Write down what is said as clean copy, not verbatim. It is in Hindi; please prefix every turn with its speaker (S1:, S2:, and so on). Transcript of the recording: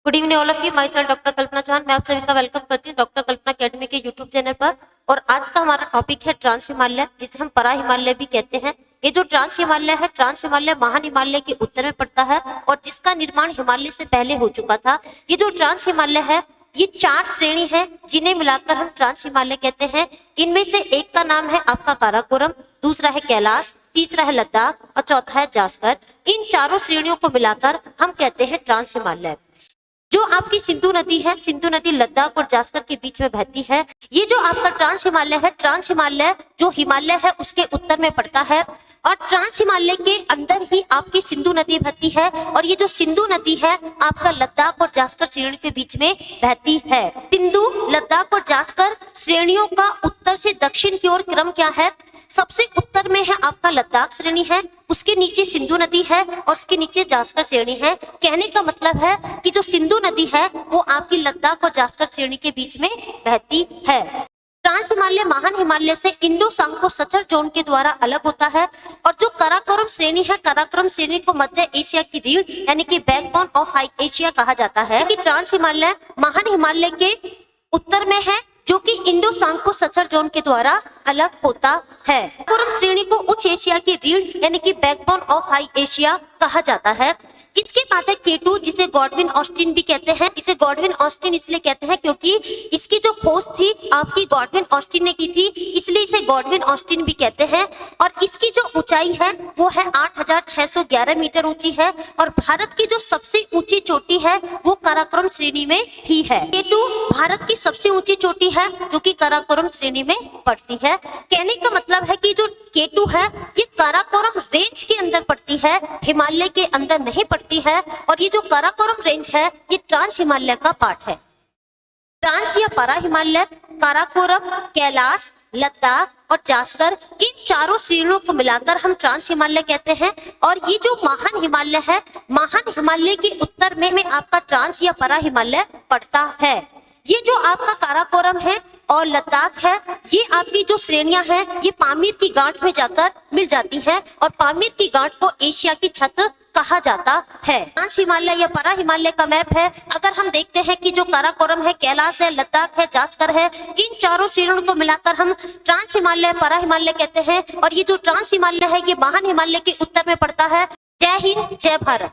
S1: Good evening all of you. Myself doctor Kalpana Chauhan. मैं आप सभी का वेलकम करती हूँ डॉक्टर कल्पना अकेडमी के यूट्यूब चैनल पर। और आज का हमारा टॉपिक है ट्रांस हिमालय, जिसे हम परा हिमालय भी कहते हैं। ये जो ट्रांस हिमालय है, ट्रांस हिमालय महान हिमालय के उत्तर में पड़ता है और जिसका निर्माण हिमालय से पहले हो चुका था। ये जो ट्रांस हिमालय है, ये 4 श्रेणी है जिन्हें मिलाकर हम ट्रांस हिमालय कहते हैं। इनमें से एक का नाम है आपका काराकोरम, दूसरा है कैलाश, तीसरा है लद्दाख और चौथा है जास्कर। इन चारों श्रेणियों को मिलाकर हम कहते हैं ट्रांस हिमालय। जो आपकी सिंधु नदी है, सिंधु नदी लद्दाख और जास्कर के बीच में बहती है। ये जो आपका ट्रांस हिमालय है, ट्रांस हिमालय जो हिमालय है उसके उत्तर में पड़ता है और ट्रांस हिमालय के अंदर ही आपकी सिंधु नदी बहती है। और ये जो सिंधु नदी है आपका लद्दाख और जास्कर श्रेणी के बीच में बहती है। सिंधु, लद्दाख और जास्कर श्रेणियों का उत्तर से दक्षिण की ओर क्रम क्या है? सबसे उत्तर में है आपका लद्दाख श्रेणी है, उसके नीचे सिंधु नदी है और उसके नीचे जास्कर श्रेणी है। कहने का मतलब है कि जो सिंधु नदी है वो आपकी लद्दाख और जास्कर श्रेणी के बीच में बहती है। ट्रांस हिमालय महान हिमालय से इंडो सांको सचर जोन के द्वारा अलग होता है। और जो काराकोरम श्रेणी है, काराकोरम श्रेणी को मध्य एशिया की रीढ़ यानी कि बैकबोन ऑफ हाई एशिया कहा जाता है। कि ट्रांस हिमालय महान हिमालय के उत्तर में है जो कि इंडो सांको सचर जोन के द्वारा अलग होता है। काराकोरम श्रेणी को उच्च एशिया की रीढ़ यानी कि बैकबोन ऑफ हाई एशिया कहा जाता है। इसके बाद है केटू, जिसे गॉडविन ऑस्टिन भी कहते हैं। इसे गॉडविन ऑस्टिन इसलिए कहते हैं क्योंकि इसकी जो खोज थी आपकी गॉडविन ऑस्टिन ने की थी, इसलिए इसे गॉडविन ऑस्टिन भी कहते हैं। और इसकी जो ऊंचाई है वो है 8611 मीटर ऊंची है। और भारत की जो सबसे ऊंची चोटी है वो काराकोरम श्रेणी में ही है। केटू भारत की सबसे ऊंची चोटी है जो कि काराकोरम श्रेणी में पड़ती है। कहने का मतलब है कि जो केटू है ये काराकोरम रेंज के अंदर पड़ती है, हिमालय के अंदर नहीं पड़ती है। और ये जो काराकोरम रेंज है ये ट्रांस हिमालय का पार्ट है। ट्रांस या परा हिमालय, काराकोरम, कैलाश, लद्दाख और जास्कर, इन चारों श्रेणियों को मिलाकर हम ट्रांस हिमालय कहते हैं। और ये जो महान हिमालय है, महान हिमालय के उत्तर में आपका ट्रांस या परा हिमालय पड़ता है। ये जो आपका काराकोरम है और लद्दाख है, ये आपकी जो श्रेणियां हैं ये पामीर की गांठ में जाकर मिल जाती हैं और पामीर की गांठ को एशिया की छत कहा जाता है। ट्रांस हिमालय या परा हिमालय का मैप है। अगर हम देखते हैं कि जो काराकोरम है, कैलाश है, लद्दाख है, जास्कर है, इन चारों श्रेणियों को मिलाकर हम ट्रांस हिमालय, परा हिमालय कहते हैं। और ये जो ट्रांस हिमालय है ये महान हिमालय के उत्तर में पड़ता है। जय हिंद, जय भारत।